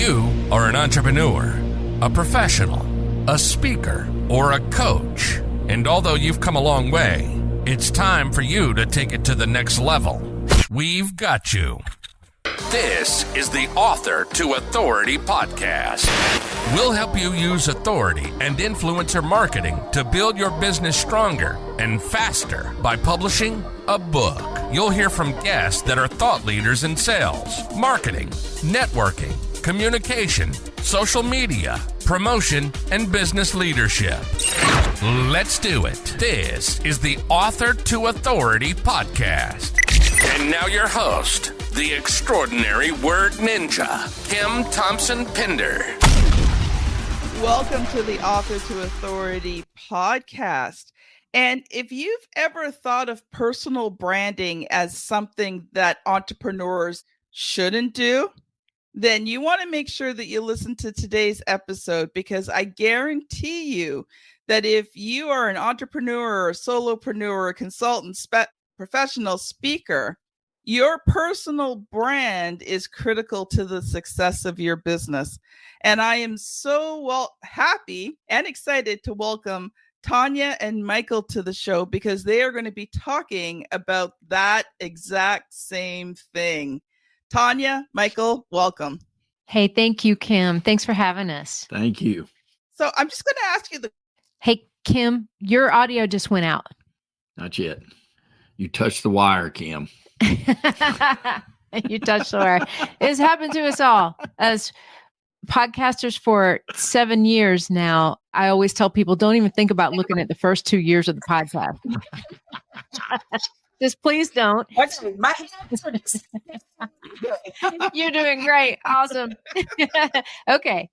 you are an entrepreneur, a professional, a speaker, or a coach, and although you've come a long way, it's time for you to take it to the next level. We've got you. This is the Author to Authority podcast. We'll help you use authority and influencer marketing to build your business stronger and faster by publishing a book. You'll hear from guests that are thought leaders in sales, marketing, networking, communication, social media, promotion, and business leadership. Let's do it. This is the Author to Authority podcast. And now your host, the extraordinary word ninja, Kim Thompson-Pinder. Welcome to the Author to Authority podcast. And if you've ever thought of personal branding as something that entrepreneurs shouldn't do, then you want to make sure that you listen to today's episode, because I guarantee you that if you are an entrepreneur or a solopreneur or a consultant, professional speaker, your personal brand is critical to the success of your business. And I am so happy and excited to welcome Tonya and Michael to the show, because they are going to be talking about that exact same thing. Tonya, Michael, welcome. Hey, thank you, Kim. Thanks for having us. Thank you. So I'm just going to ask you Hey, Kim, your audio just went out. Not yet. You touched the wire, Kim. You touched the wire. It's happened to us all. As podcasters for 7 years now, I always tell people, don't even think about looking at the first 2 years of the podcast. Just please don't. Actually, my You're doing great. Awesome. Okay.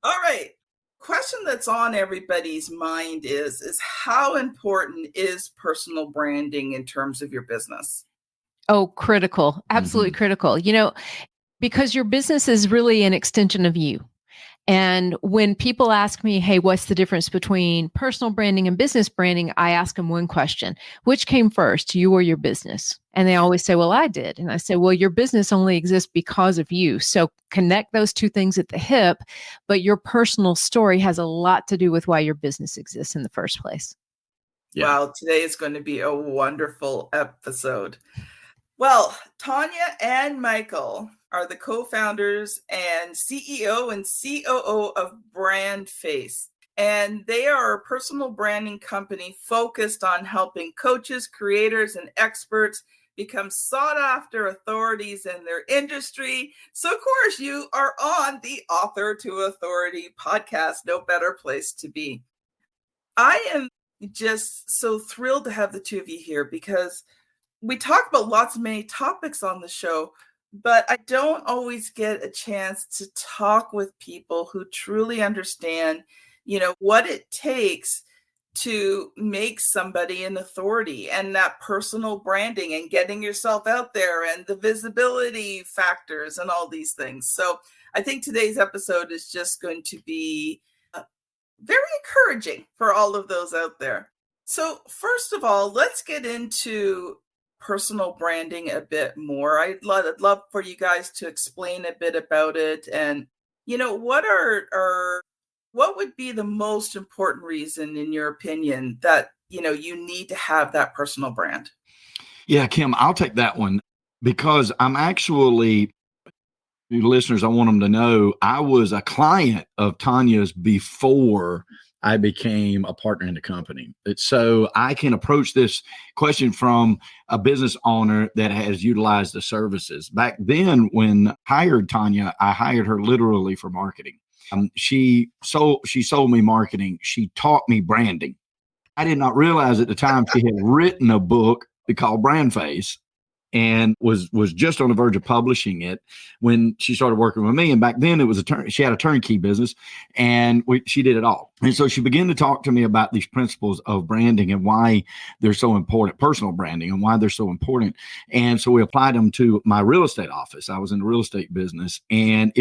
All right. Question that's on everybody's mind is how important is personal branding in terms of your business? Oh, critical. Absolutely critical. You know, because your business is really an extension of you. And when people ask me, hey, what's the difference between personal branding and business branding? I ask them one question: which came first, you or your business? And they always say, well, I did. And I say, well, your business only exists because of you. So connect those two things at the hip, but your personal story has a lot to do with why your business exists in the first place. Yeah. Wow, today is going to be a wonderful episode. Well, Tonya and Michael are the co-founders and CEO and COO of BrandFace. And they are a personal branding company focused on helping coaches, creators, and experts become sought-after authorities in their industry. So, of course, you are on the Author to Authority podcast. No better place to be. I am just so thrilled to have the two of you here, because we talk about many topics on the show, but I don't always get a chance to talk with people who truly understand, what it takes to make somebody an authority, and that personal branding and getting yourself out there and the visibility factors and all these things. So I think today's episode is just going to be very encouraging for all of those out there. So first of all, let's get into personal branding a bit more. I'd love for you guys to explain a bit about it, and what would be the most important reason, in your opinion, that you need to have that personal brand? Yeah, Kim, I'll take that one, because I'm actually, listeners, I want them to know I was a client of Tonya's before I became a partner in the company. So I can approach this question from a business owner that has utilized the services. Back then, when I hired Tonya, I hired her literally for marketing. She sold me marketing. She taught me branding. I did not realize at the time she had written a book called BrandFace, and was just on the verge of publishing it when she started working with me. And back then it was she had a turnkey business, and she did it all. And so she began to talk to me about these principles of branding and why they're so important, personal branding, and why they're so important. And so we applied them to my real estate office. I was in the real estate business, and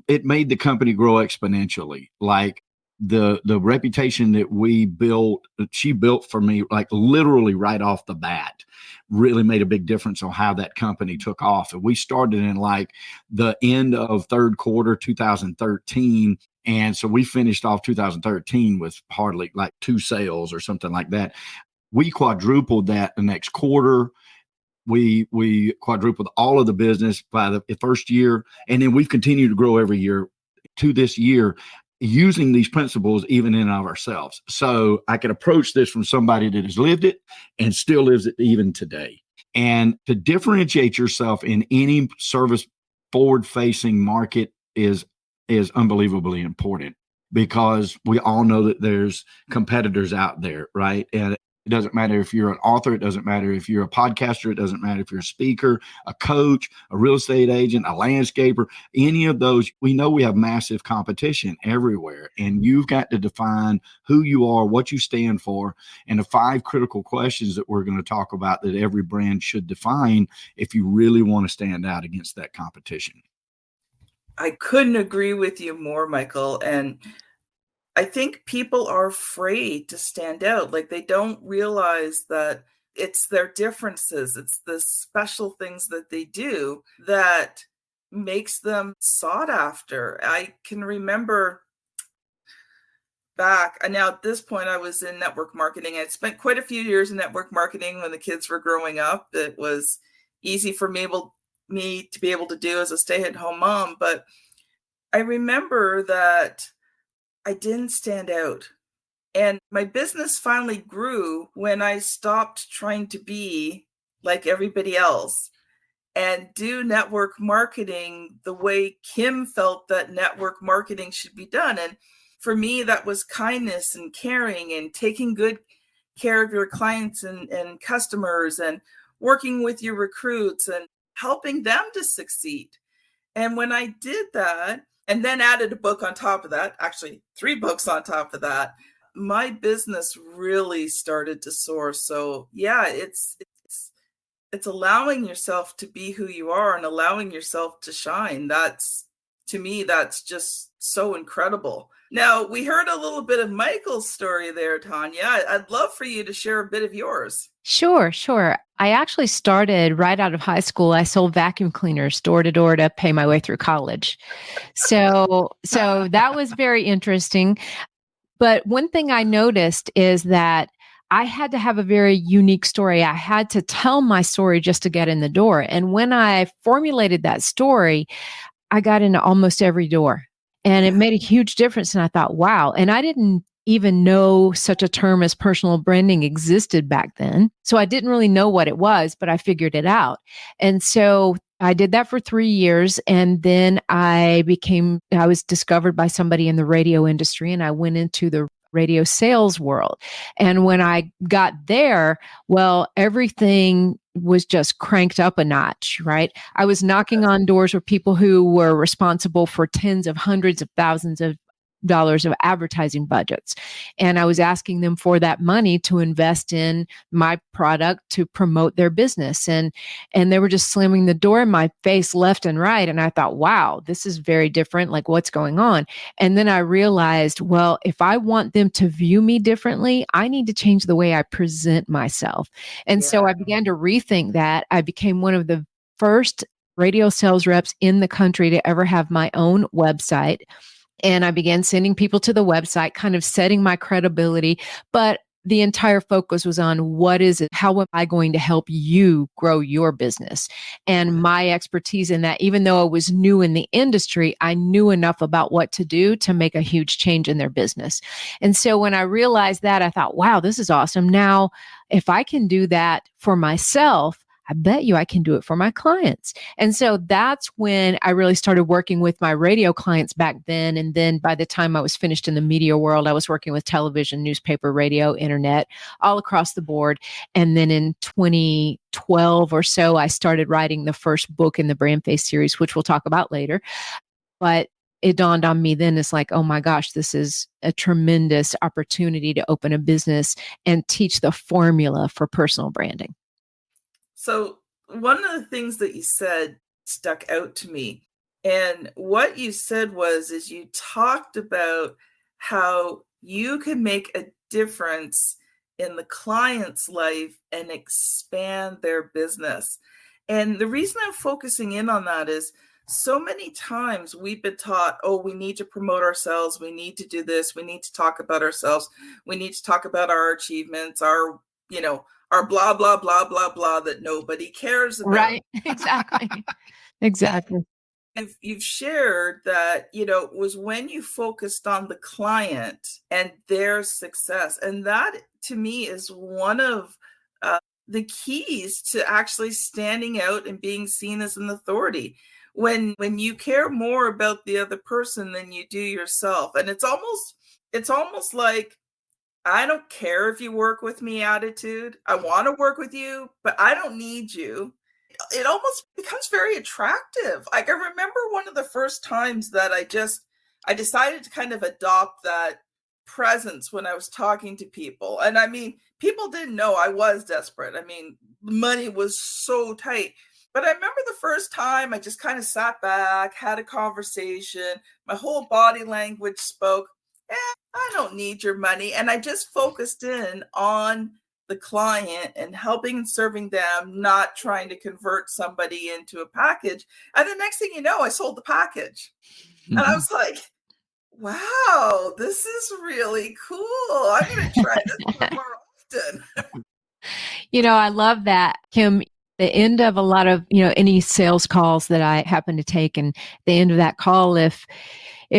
it made the company grow exponentially. Like, the reputation that she built for me, like literally right off the bat, really made a big difference on how that company took off. And we started in like the end of third quarter 2013. And so we finished off 2013 with hardly like 2 sales or something like that. We quadrupled that the next quarter. We quadrupled all of the business by the first year. And then we've continued to grow every year to this year, using these principles even in and of ourselves. So I could approach this from somebody that has lived it and still lives it even today. And to differentiate yourself in any service forward-facing market is unbelievably important, because we all know that there's competitors out there, right? And it doesn't matter if you're an author. It doesn't matter if you're a podcaster. It doesn't matter if you're a speaker, a coach, a real estate agent, a landscaper, any of those. We know we have massive competition everywhere, and you've got to define who you are, what you stand for, and the 5 critical questions that we're going to talk about that every brand should define if you really want to stand out against that competition. I couldn't agree with you more, Michael. And I think people are afraid to stand out. Like, they don't realize that it's their differences, it's the special things that they do that makes them sought after. I can remember back, and now at this point I was in network marketing. I spent quite a few years in network marketing when the kids were growing up. It was easy for me to be able to do as a stay-at-home mom. But I remember that I didn't stand out. And my business finally grew when I stopped trying to be like everybody else and do network marketing the way Kim felt that network marketing should be done. And for me, that was kindness and caring and taking good care of your clients and customers and working with your recruits and helping them to succeed. And when I did that, and then added a book on top of that, actually 3 books on top of that, my business really started to soar. So yeah, it's allowing yourself to be who you are and allowing yourself to shine. To me, that's just so incredible. Now, we heard a little bit of Michael's story there, Tonya. I'd love for you to share a bit of yours. Sure. I actually started right out of high school. I sold vacuum cleaners door to door to pay my way through college. So that was very interesting. But one thing I noticed is that I had to have a very unique story. I had to tell my story just to get in the door. And when I formulated that story, I got into almost every door, and it made a huge difference. And I thought, wow. And I didn't even know such a term as personal branding existed back then. So I didn't really know what it was, but I figured it out. And so I did that for 3 years. And then I was discovered by somebody in the radio industry, and I went into the radio sales world. And when I got there, well, everything was just cranked up a notch, right? I was knocking on doors with people who were responsible for tens of hundreds of thousands of dollars of advertising budgets. And I was asking them for that money to invest in my product to promote their business. And they were just slamming the door in my face left and right. And I thought, wow, this is very different. Like, what's going on? And then I realized, well, if I want them to view me differently, I need to change the way I present myself. And so I began to rethink that. I became one of the first radio sales reps in the country to ever have my own website. And I began sending people to the website, kind of setting my credibility. But the entire focus was on how am I going to help you grow your business? And my expertise in that, even though I was new in the industry, I knew enough about what to do to make a huge change in their business. And so when I realized that, I thought, wow, this is awesome. Now, if I can do that for myself, I bet you I can do it for my clients. And so that's when I really started working with my radio clients back then. And then by the time I was finished in the media world, I was working with television, newspaper, radio, internet, all across the board. And then in 2012 or so, I started writing the first book in the BrandFace series, which we'll talk about later. But it dawned on me then, it's like, oh my gosh, this is a tremendous opportunity to open a business and teach the formula for personal branding. So one of the things that you said stuck out to me. And what you said is you talked about how you can make a difference in the client's life and expand their business. And the reason I'm focusing in on that is so many times we've been taught, oh, we need to promote ourselves. We need to do this. We need to talk about ourselves. We need to talk about our achievements, our blah, blah, blah, blah, blah that nobody cares about. Right. Exactly. Exactly. You've shared that, it was when you focused on the client and their success. And that to me is one of the keys to actually standing out and being seen as an authority. When you care more about the other person than you do yourself. And it's almost like, I don't care if you work with me attitude. I want to work with you, but I don't need you. It almost becomes very attractive. Like, I remember one of the first times that I decided to kind of adopt that presence when I was talking to people. And I mean, people didn't know I was desperate. I mean, money was so tight. But I remember the first time I just kind of sat back, had a conversation. My whole body language spoke, I don't need your money. And I just focused in on the client and helping and serving them, not trying to convert somebody into a package. And the next thing you know, I sold the package. And I was like, wow, this is really cool. I'm going to try this more often. I love that, Kim. The end of a lot of, any sales calls that I happen to take, and the end of that call, if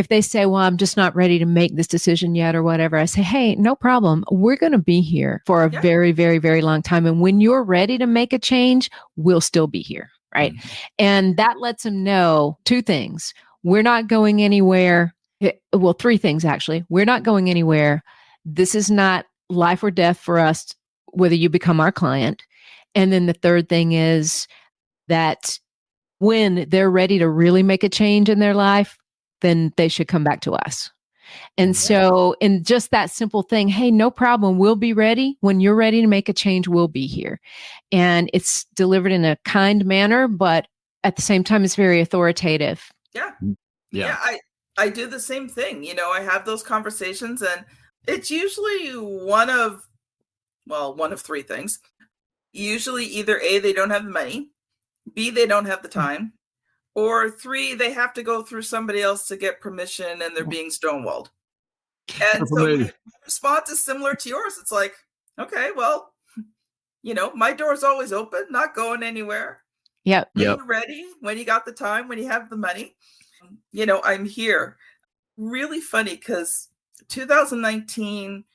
they say, well, I'm just not ready to make this decision yet or whatever, I say, hey, no problem. We're going to be here for a very, very, very long time. And when you're ready to make a change, we'll still be here. Right. Mm-hmm. And that lets them know two things. We're not going anywhere. Well, three things, actually. We're not going anywhere. This is not life or death for us, whether you become our client. And then the third thing is that when they're ready to really make a change in their life, then they should come back to us. And so in just that simple thing, hey, no problem. We'll be ready. When you're ready to make a change, we'll be here. And it's delivered in a kind manner, but at the same time, it's very authoritative. Yeah. I do the same thing. I have those conversations, and it's usually one of three things. Usually either A, they don't have the money, B, they don't have the time, or 3, they have to go through somebody else to get permission and they're being stonewalled. And so my response is similar to yours. It's like, okay, well, my door's always open, not going anywhere. Yep. When you're ready, when you got the time, when you have the money, I'm here. Really funny because 2019,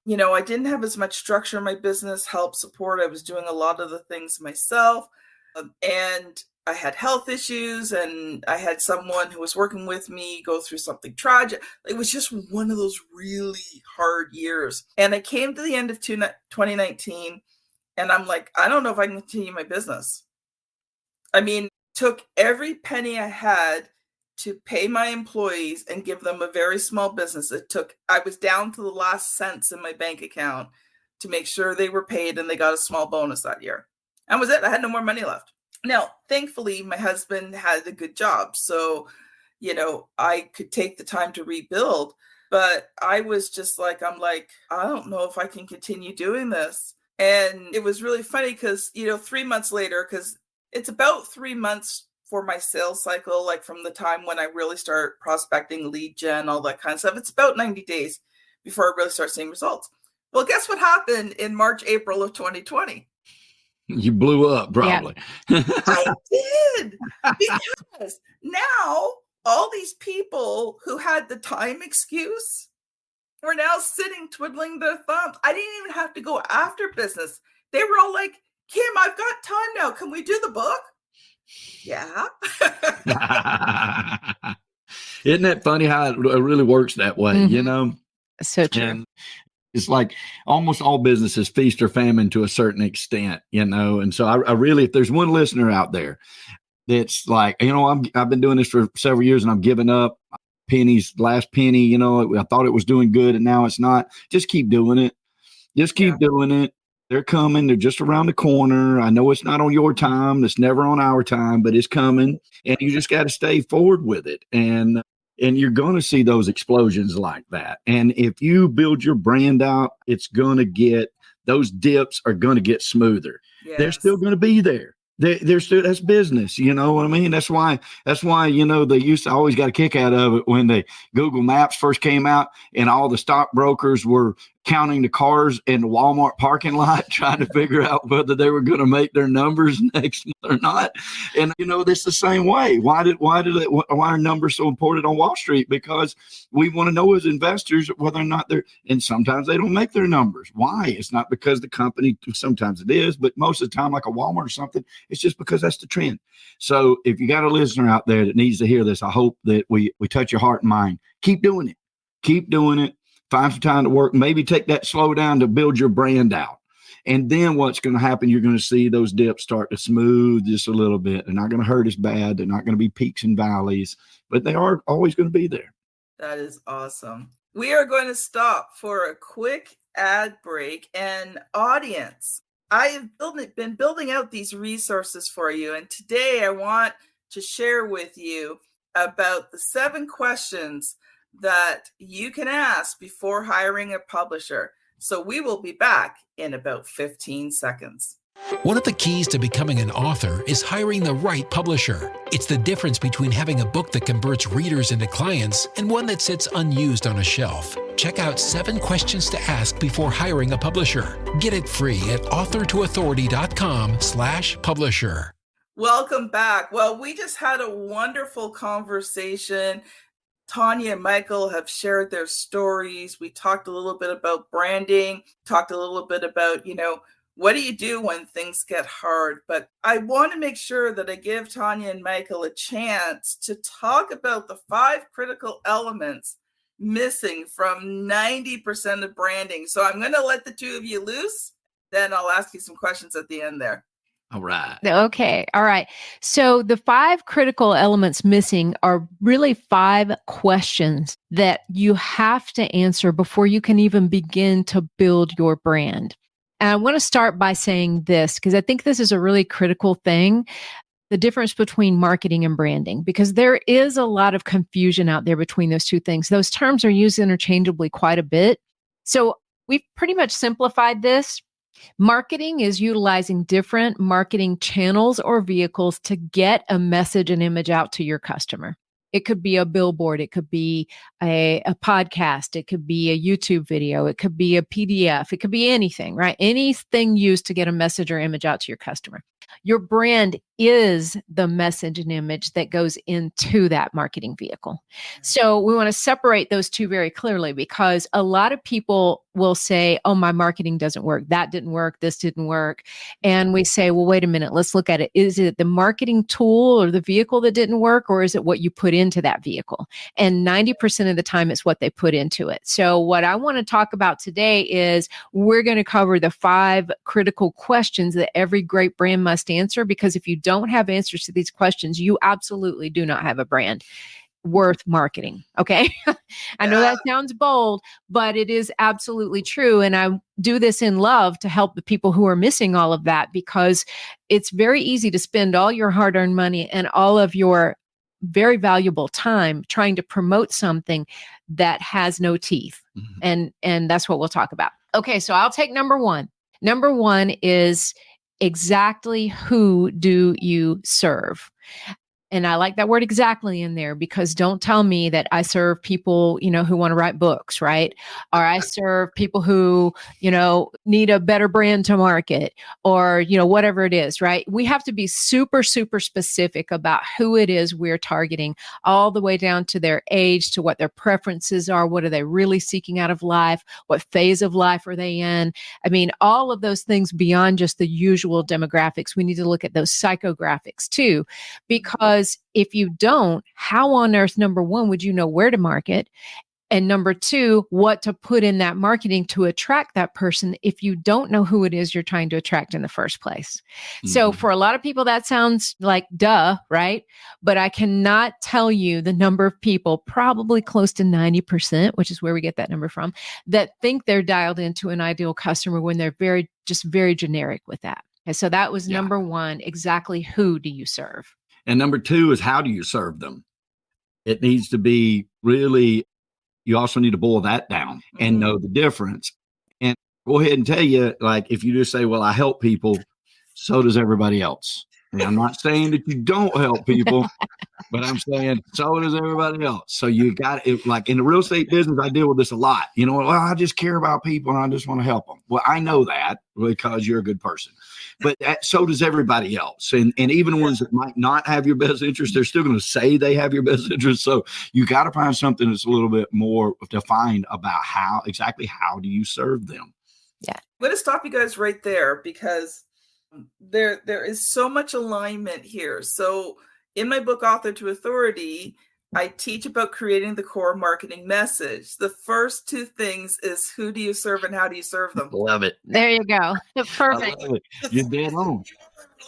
I didn't have as much structure in my business, help, support. I was doing a lot of the things myself. And I had health issues, and I had someone who was working with me go through something tragic. It was just one of those really hard years. And I came to the end of 2019, and I'm like, I don't know if I can continue my business. I mean, took every penny I had to pay my employees and give them a very small business. I was down to the last cents in my bank account to make sure they were paid, and they got a small bonus that year. That was it. I had no more money left. Now, thankfully, my husband had a good job. So, I could take the time to rebuild, but I was just like, I don't know if I can continue doing this. And it was really funny because, 3 months later, because it's about 3 months for my sales cycle, like from the time when I really start prospecting, lead gen, all that kind of stuff. It's about 90 days before I really start seeing results. Well, guess what happened in March, April of 2020? You blew up, probably. Yeah. I did. Because now all these people who had the time excuse were now sitting twiddling their thumbs. I didn't even have to go after business. They were all like, Kim, I've got time now. Can we do the book? Yeah. Isn't that funny how it really works that way, Mm-hmm. So true. And it's like almost all businesses feast or famine to a certain extent, and so I really, if there's one listener out there that's like, I've been doing this for several years and I'm giving up last penny, I thought it was doing good and now it's not. Just keep doing it. Just keep doing it. They're coming. They're just around the corner. I know it's not on your time. It's never on our time, but it's coming. And you just got to stay forward with it. And And you're going to see those explosions like that. And if you build your brand out, it's going to get, those dips are going to get smoother. Yes. They're still going to be there. They're still, that's business. You know what I mean? That's why, you know, they used to always got a kick out of it when the Google Maps first came out and all the stockbrokers were counting the cars in the Walmart parking lot, trying to figure out whether they were going to make their numbers next month or not. And, you know, this the same way. Why are numbers so important on Wall Street? Because we want to know as investors whether or not and sometimes they don't make their numbers. Why? It's not because the company, sometimes it is, but most of the time, like a Walmart or something, it's just because that's the trend. So if you got a listener out there that needs to hear this, I hope that we touch your heart and mind. Keep doing it. Keep doing it. Find some time to work, maybe take that slow down to build your brand out. And then what's going to happen, you're going to see those dips start to smooth just a little bit. They're not going to hurt as bad. They're not going to be peaks and valleys, but they are always going to be there. That is awesome. We are going to stop for a quick ad break. And audience, I have been building out these resources for you. And today I want to share with you about the 7 questions that you can ask before hiring a publisher. So we will be back in about 15 seconds. One of the keys to becoming an author is hiring the right publisher. It's the difference between having a book that converts readers into clients and one that sits unused on a shelf. Check out 7 questions to ask before hiring a publisher. Get it free at authortoauthority.com/publisher. Welcome back. Well, we just had a wonderful conversation. Tonya and Michael have shared their stories. We talked a little bit about branding, talked a little bit about, you know, what do you do when things get hard? But I want to make sure that I give Tonya and Michael a chance to talk about the 5 critical elements missing from 90% of branding. So I'm going to let the 2 of you loose. Then I'll ask you some questions at the end there. All right. Okay. All right. So the 5 critical elements missing are really 5 questions that you have to answer before you can even begin to build your brand. And I want to start by saying this, because I think this is a really critical thing, the difference between marketing and branding, because there is a lot of confusion out there between those 2 things. Those terms are used interchangeably quite a bit. So we've pretty much simplified this. Marketing is utilizing different marketing channels or vehicles to get a message and image out to your customer. It could be a billboard. It could be a podcast. It could be a YouTube video. It could be a PDF. It could be anything, right? Anything used to get a message or image out to your customer. Your brand is the message and image that goes into that marketing vehicle. So we want to separate those 2 very clearly, because a lot of people will say, oh, my marketing doesn't work. That didn't work. This didn't work. And we say, well, wait a minute. Let's look at it. Is it the marketing tool or the vehicle that didn't work, or is it what you put into that vehicle? And 90% of the time, it's what they put into it. So what I want to talk about today is we're going to cover the 5 critical questions that every great brand must answer, because if you don't have answers to these questions, you absolutely do not have a brand worth marketing. Okay. I know that sounds bold, but it is absolutely true. And I do this in love to help the people who are missing all of that, because it's very easy to spend all your hard-earned money and all of your very valuable time trying to promote something that has no teeth. Mm-hmm. And that's what we'll talk about. Okay. So I'll take number 1. Number 1 is exactly who do you serve? And I like that word exactly in there, because don't tell me that I serve people, who want to write books, right? Or I serve people who, need a better brand to market, or, whatever it is, right? We have to be super, super specific about who it is we're targeting, all the way down to their age, to what their preferences are. What are they really seeking out of life? What phase of life are they in? I mean, all of those things beyond just the usual demographics. We need to look at those psychographics too, because if you don't, how on earth, number 1, would you know where to market? And number 2, what to put in that marketing to attract that person if you don't know who it is you're trying to attract in the first place? Mm-hmm. So for a lot of people, that sounds like duh, right? But I cannot tell you the number of people, probably close to 90%, which is where we get that number from, that think they're dialed into an ideal customer when they're very generic with that. And so that was number 1, exactly who do you serve? And number 2 is how do you serve them? It needs to be really, you also need to boil that down and know the difference. And go ahead and tell you, like, if you just say, well, I help people, so does everybody else. And I'm not saying that you don't help people, but I'm saying so does everybody else. So you got it. Like in the real estate business, I deal with this a lot. You know, well, I just care about people and I just want to help them. Well, I know that because you're a good person, but so does everybody else. And even ones that might not have your best interest, they're still going to say they have your best interest. So you got to find something that's a little bit more defined about how do you serve them? Yeah. I'm going to stop you guys right there because there is so much alignment here. So in my book, Author to Authority, I teach about creating the core marketing message. The first two things is who do you serve and how do you serve them? Love it. There you go. Perfect. You're dead on.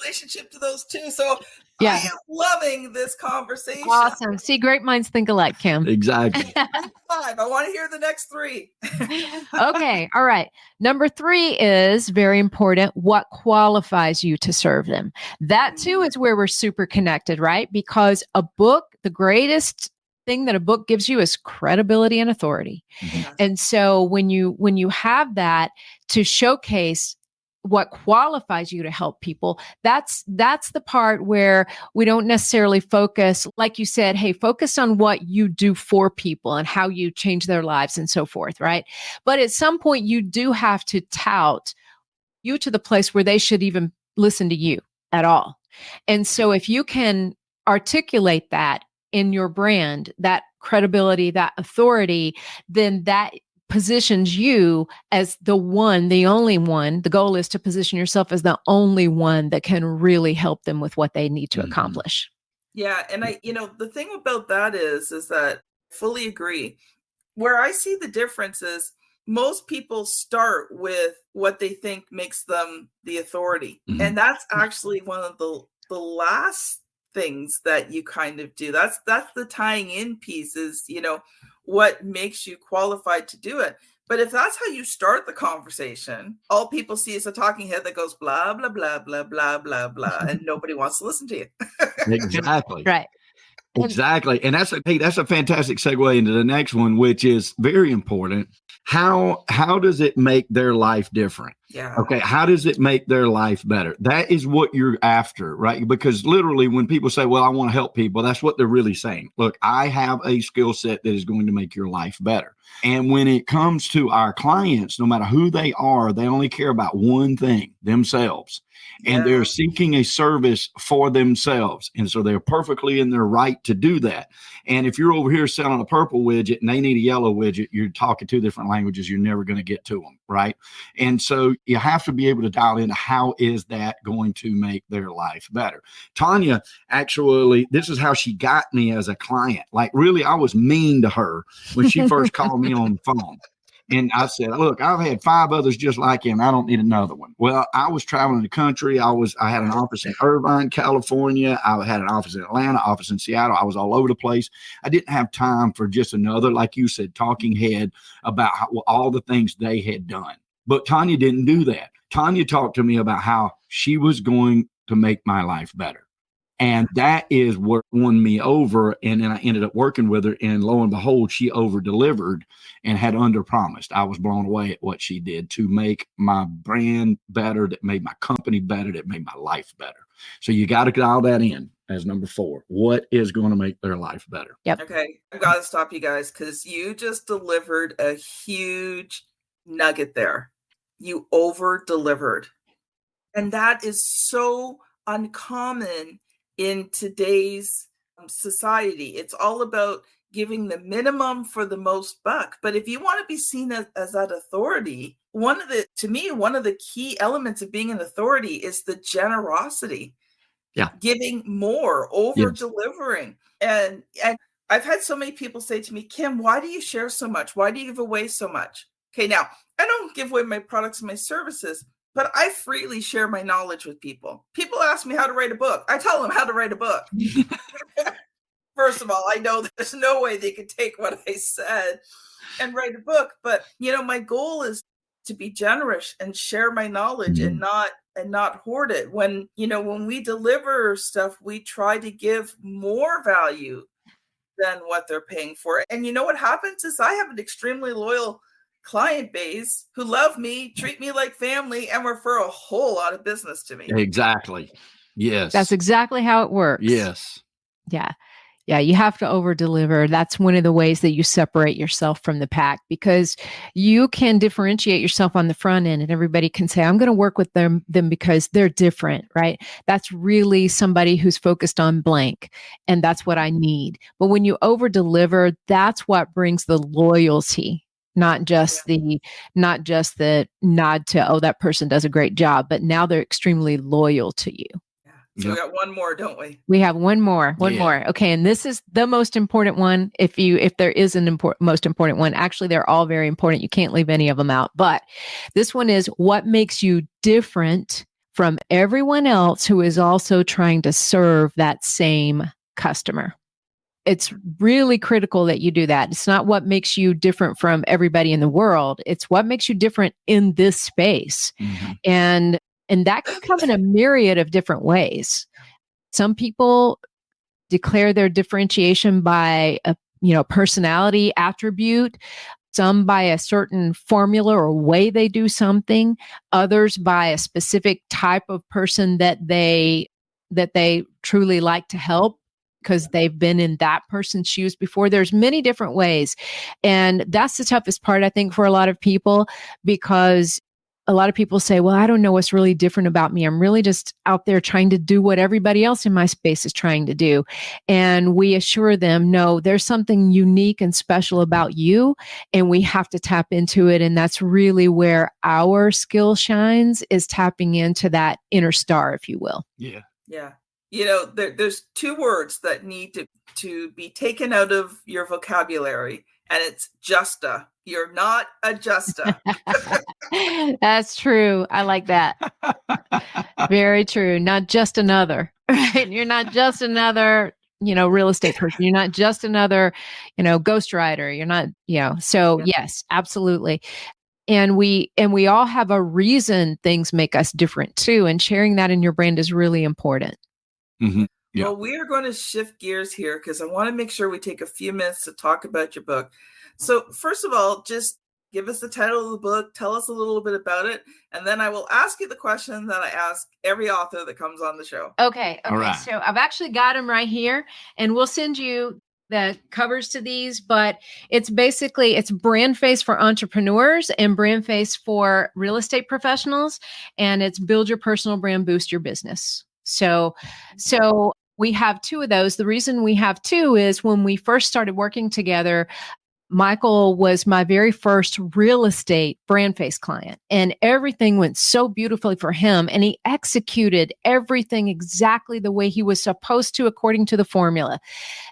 Relationship to those two. So yeah. I am loving this conversation. Awesome. See, great minds think alike, Kim. Exactly. 5. I want to hear the next 3. Okay. All right. Number 3 is very important. What qualifies you to serve them? That too is where we're super connected, right? Because a book, the greatest thing that a book gives you is credibility and authority. Mm-hmm. And so when you have that to showcase what qualifies you to help people, that's the part where we don't necessarily focus, like you said, hey, focus on what you do for people and how you change their lives and so forth, right? But at some point, you do have to tout you to the place where they should even listen to you at all. And so if you can articulate that in your brand, that credibility, that authority, then that positions you as the only one. The goal is to position yourself as the only one that can really help them with what they need to accomplish. Yeah. And the thing about that is that I fully agree. Where I see the difference is most people start with what they think makes them the authority. Mm-hmm. And that's actually one of the last things that you kind of do. That's the tying in piece is, what makes you qualified to do it. But if that's how you start the conversation, all people see is a talking head that goes blah, blah, blah, blah, blah, blah, blah, and nobody wants to listen to you. Exactly. Right. Exactly. And that's a fantastic segue into the next one, which is very important. How does it make their life different? Yeah. Okay. How does it make their life better? That is what you're after, right? Because literally when people say, well, I want to help people, that's what they're really saying. Look, I have a skill set that is going to make your life better. And when it comes to our clients, no matter who they are, they only care about one thing, themselves. And they're seeking a service for themselves. And so they're perfectly in their right to do that. And if you're over here selling a purple widget and they need a yellow widget, you're talking 2 different languages. You're never going to get to them, right? And so you have to be able to dial into how is that going to make their life better. Tonya, actually, this is how she got me as a client. Like really, I was mean to her when she first called me on the phone. And I said, look, I've had 5 others just like him. I don't need another one. Well, I was traveling the country. I had an office in Irvine, California. I had an office in Atlanta, office in Seattle. I was all over the place. I didn't have time for just another, like you said, talking head about all the things they had done. But Tonya didn't do that. Tonya talked to me about how she was going to make my life better. And that is what won me over. And then I ended up working with her. And lo and behold, she over-delivered and had under-promised. I was blown away at what she did to make my brand better, that made my company better, that made my life better. So you got to dial that in as number 4. What is going to make their life better? Yep. Okay. I've got to stop you guys because you just delivered a huge nugget there. You over-delivered. And that is so uncommon in today's society. It's all about giving the minimum for the most buck. But if you want to be seen as that authority, one of the key elements of being an authority is the generosity. Yeah. Giving more, over delivering. And I've had so many people say to me, Kim, why do you share so much? Why do you give away so much? Okay, now I don't give away my products and my services, but I freely share my knowledge with people. People ask me how to write a book. I tell them how to write a book. First of all, I know there's no way they could take what I said and write a book. But, my goal is to be generous and share my knowledge and not hoard it. When we deliver stuff, we try to give more value than what they're paying for. And you know what happens is I have an extremely loyal client base who love me, treat me like family, and refer a whole lot of business to me. Exactly. Yes. That's exactly how it works. Yes. Yeah. Yeah, you have to over deliver. That's one of the ways that you separate yourself from the pack, because you can differentiate yourself on the front end and everybody can say, I'm going to work with them because they're different, right? That's really somebody who's focused on blank, and that's what I need. But when you over deliver, that's what brings the loyalty, not just the nod to, oh, that person does a great job, but now they're extremely loyal to you. So we got one more, don't we? We have one more. Okay. And this is the most important one. If there is an most important one, actually, they're all very important. You can't leave any of them out. But this one is, what makes you different from everyone else who is also trying to serve that same customer? It's really critical that you do that. It's not what makes you different from everybody in the world. It's what makes you different in this space. Mm-hmm. And that can come in a myriad of different ways. Some people declare their differentiation by a personality attribute, some by a certain formula or way they do something, others by a specific type of person that they truly like to help because they've been in that person's shoes before. There's many different ways. And that's the toughest part, I think, for a lot of people, because a lot of people say, well, I don't know what's really different about me. I'm really just out there trying to do what everybody else in my space is trying to do. And we assure them, no, there's something unique and special about you, and we have to tap into it. And that's really where our skill shines, is tapping into that inner star, if you will. Yeah. Yeah. There's two words that need to be taken out of your vocabulary, and it's justa. You're not a justa. That's true. I like that. Very true. Not just another, right? You're not just another, real estate person. You're not just another, ghostwriter. You're not, so yes, absolutely. And we all have a reason things make us different too. And sharing that in your brand is really important. Mm-hmm. Yeah. Well, we are going to shift gears here because I want to make sure we take a few minutes to talk about your book. So first of all, just give us the title of the book, tell us a little bit about it, and then I will ask you the question that I ask every author that comes on the show. Okay. All right. So I've actually got them right here, and we'll send you the covers to these, but it's BrandFace for entrepreneurs and BrandFace for real estate professionals, and it's Build Your Personal Brand, Boost Your Business. So we have two of those. The reason we have two is when we first started working together, Michael was my very first real estate BrandFace client, and everything went so beautifully for him, and he executed everything exactly the way he was supposed to, according to the formula.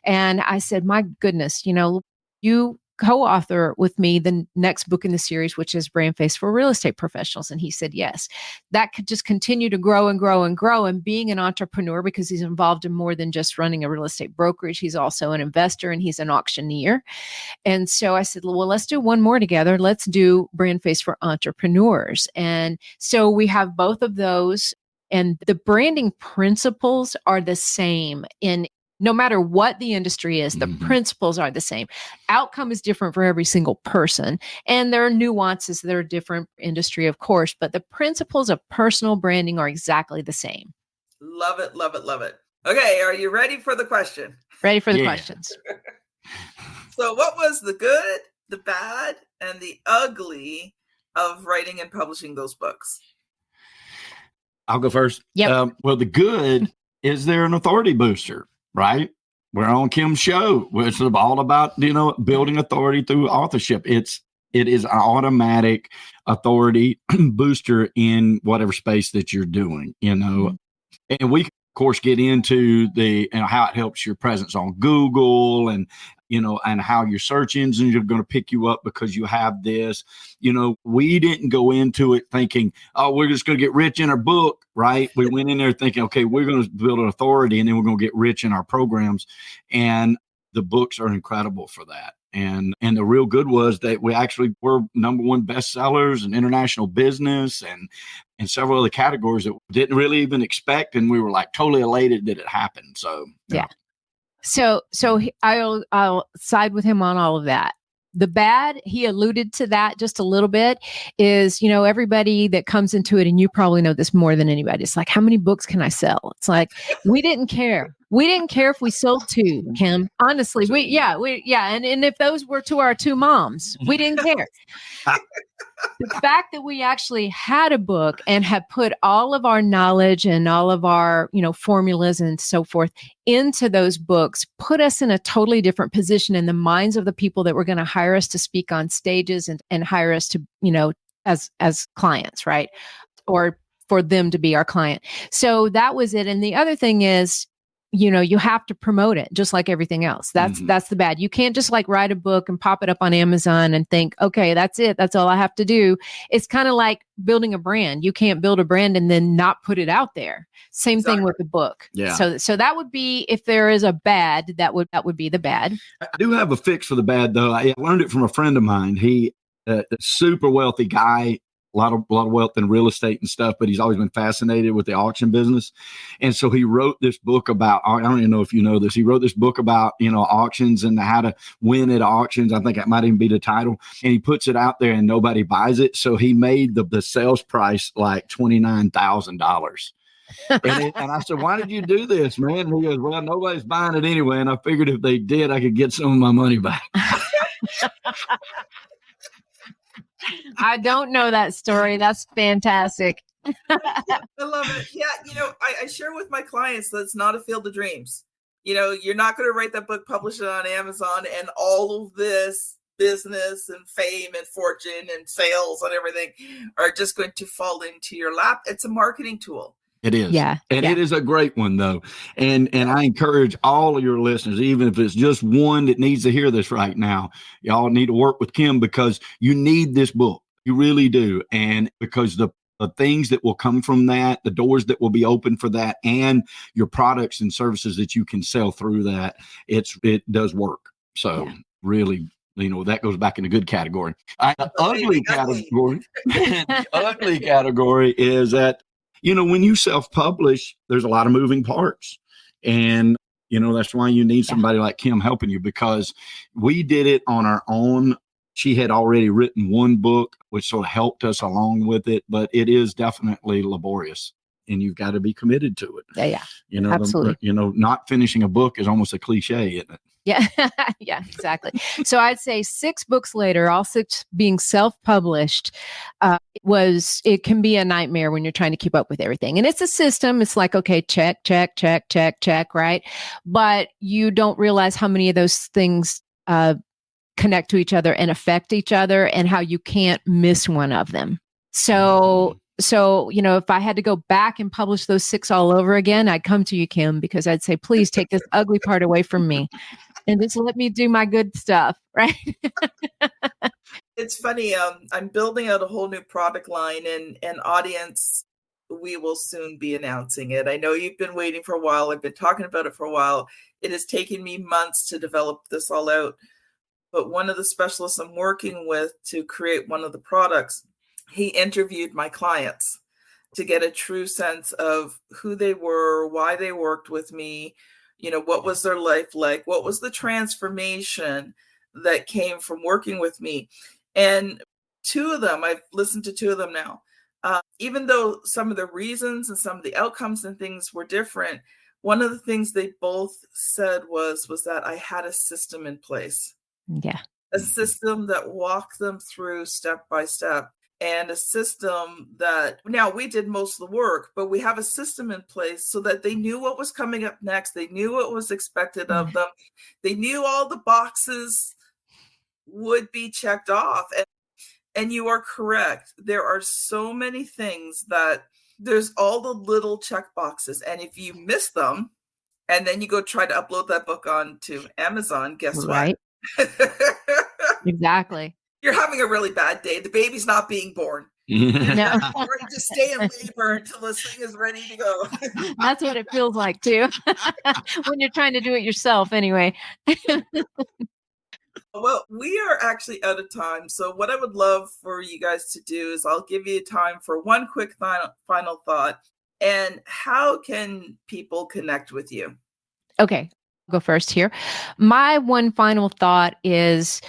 And I said, my goodness, you co-author with me the next book in the series, which is BrandFace for real estate professionals. And he said, yes, that could just continue to grow and grow and grow. And being an entrepreneur, because he's involved in more than just running a real estate brokerage, he's also an investor and he's an auctioneer. And so I said, well, let's do one more together. Let's do BrandFace for entrepreneurs. And so we have both of those, and the branding principles are the same in no matter what the industry is, the principles are the same. Outcome is different for every single person. And there are nuances that are different industry, of course, but the principles of personal branding are exactly the same. Love it, love it, love it. Okay, are you ready for the question? Ready for the questions. So what was the good, the bad, and the ugly of writing and publishing those books? I'll go first. Yep. Well, the good is they're an authority booster. Right? We're on Kim's show. It's all about, building authority through authorship. It is an automatic authority booster in whatever space that you're doing, and we, of course, get into the, how it helps your presence on Google and how your search engines are going to pick you up because you have this. We didn't go into it thinking, oh, we're just going to get rich in our book, right? We went in there thinking, okay, we're going to build an authority and then we're going to get rich in our programs. And the books are incredible for that. And the real good was that we actually were #1 bestsellers in international business and several other categories that we didn't really even expect. And we were like totally elated that it happened. So, yeah. I'll side with him on all of that. The bad, he alluded to that just a little bit, is, everybody that comes into it, and you probably know this more than anybody, it's like, how many books can I sell? It's like, we didn't care. We didn't care if we sold 2, Kim. Honestly, and if those were to our 2 moms, we didn't care. The fact that we actually had a book and had put all of our knowledge and all of our, formulas and so forth into those books put us in a totally different position in the minds of the people that were going to hire us to speak on stages and hire us to, as clients, right? Or for them to be our client. So that was it. And the other thing is, you have to promote it just like everything else. That's the bad. You can't just like write a book and pop it up on Amazon and think, okay, that's it. That's all I have to do. It's kind of like building a brand. You can't build a brand and then not put it out there. Same thing with the book. Yeah. So that would be, if there is a bad, that would be the bad. I do have a fix for the bad though. I learned it from a friend of mine. He, a super wealthy guy, a lot of wealth in real estate and stuff, but he's always been fascinated with the auction business. And so he wrote this book about, I don't even know if you know this. He wrote this book about, auctions and how to win at auctions. I think that might even be the title. And he puts it out there and nobody buys it. So he made the sales price like $29,000. And I said, why did you do this, man? And he goes, well, nobody's buying it anyway. And I figured if they did, I could get some of my money back. I don't know that story. That's fantastic. I love it. Yeah. I share with my clients that it's not a field of dreams. You're not going to write that book, publish it on Amazon, and all of this business and fame and fortune and sales and everything are just going to fall into your lap. It's a marketing tool. It is. Yeah. And it is a great one though. And I encourage all of your listeners, even if it's just one that needs to hear this right now, y'all need to work with Kim because you need this book. You really do. And because the things that will come from that, the doors that will be open for that, and your products and services that you can sell through that, it does work. So really, that goes back in the good category. The ugly category is that, when you self-publish, there's a lot of moving parts. And, that's why you need somebody like Kim helping you, because we did it on our own. She had already written one book, which sort of helped us along with it, but it is definitely laborious and you've got to be committed to it. Yeah. Absolutely. Not finishing a book is almost a cliche, isn't it? Yeah. Yeah, exactly. So I'd say 6 books later, all 6 being self-published, it can be a nightmare when you're trying to keep up with everything. And it's a system. It's like, okay, check, right? But you don't realize how many of those things connect to each other and affect each other and how you can't miss one of them. So, if I had to go back and publish those 6 all over again, I'd come to you, Kim, because I'd say, please take this ugly part away from me and just let me do my good stuff. Right. It's funny. I'm building out a whole new product line and audience. We will soon be announcing it. I know you've been waiting for a while. I've been talking about it for a while. It has taken me months to develop this all out. But one of the specialists I'm working with to create one of the products, he interviewed my clients to get a true sense of who they were, why they worked with me, what was their life like, what was the transformation that came from working with me. And 2 of them, I've listened to 2 of them now. Even though some of the reasons and some of the outcomes and things were different, one of the things they both said was that I had a system in place. Yeah. A system that walked them through step by step. And a system that now we did most of the work, but we have a system in place so that they knew what was coming up next. They knew what was expected of them. They knew all the boxes would be checked off. And you are correct. There are so many things that there's all the little check boxes. And if you miss them and then you go try to upload that book onto Amazon, guess what? Exactly. You're having a really bad day. The baby's not being born. No. Or you just stay in labor until this thing is ready to go. That's what it feels like too. When you're trying to do it yourself anyway. Well, we are actually out of time. So what I would love for you guys to do is I'll give you time for one quick final thought. And how can people connect with you? Okay. go first here. My one final thought is,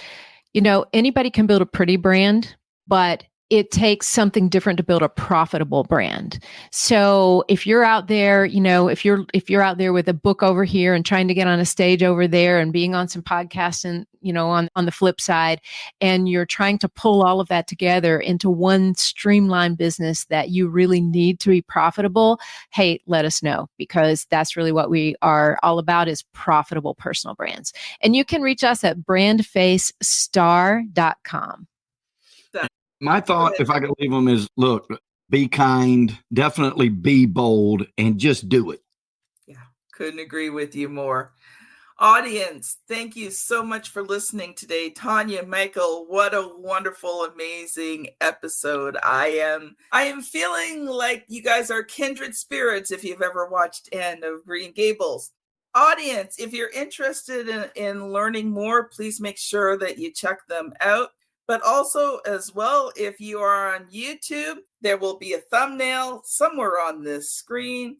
anybody can build a pretty brand, but it takes something different to build a profitable brand. So if you're out there, if you're out there with a book over here and trying to get on a stage over there and being on some podcasts and, on the flip side, and you're trying to pull all of that together into one streamlined business that you really need to be profitable, hey, let us know, because that's really what we are all about, is profitable personal brands. And you can reach us at brandfacestar.com. My thought, if I could leave them, is look, be kind, definitely be bold, and just do it. Yeah, couldn't agree with you more. Audience, thank you so much for listening today. Tonya, Michael, what a wonderful, amazing episode. I am feeling like you guys are kindred spirits if you've ever watched Anne of Green Gables. Audience, if you're interested in learning more, please make sure that you check them out. But also, as well, if you are on YouTube, there will be a thumbnail somewhere on this screen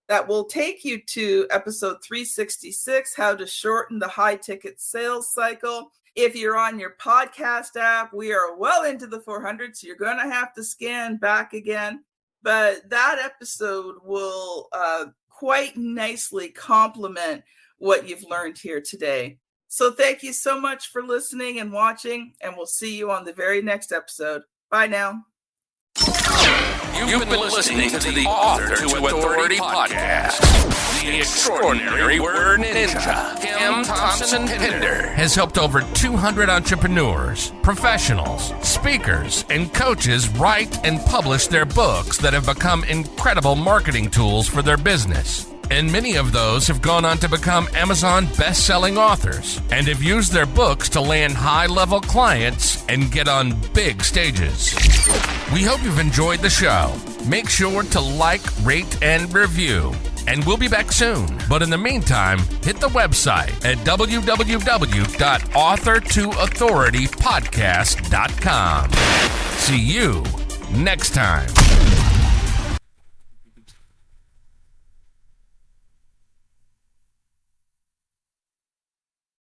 that will take you to episode 366, How to Shorten the High Ticket Sales Cycle. If you're on your podcast app, we are well into the 400, so you're going to have to scan back again. But that episode will quite nicely complement what you've learned here today. So thank you so much for listening and watching, and we'll see you on the very next episode. Bye now. You've been listening to the Author to Authority podcast. The extraordinary word ninja, Kim Thompson-Pinder, has helped over 200 entrepreneurs, professionals, speakers, and coaches write and publish their books that have become incredible marketing tools for their business. And many of those have gone on to become Amazon best-selling authors and have used their books to land high-level clients and get on big stages. We hope you've enjoyed the show. Make sure to like, rate, and review. And we'll be back soon. But in the meantime, hit the website at www.authortoauthoritypodcast.com. See you next time.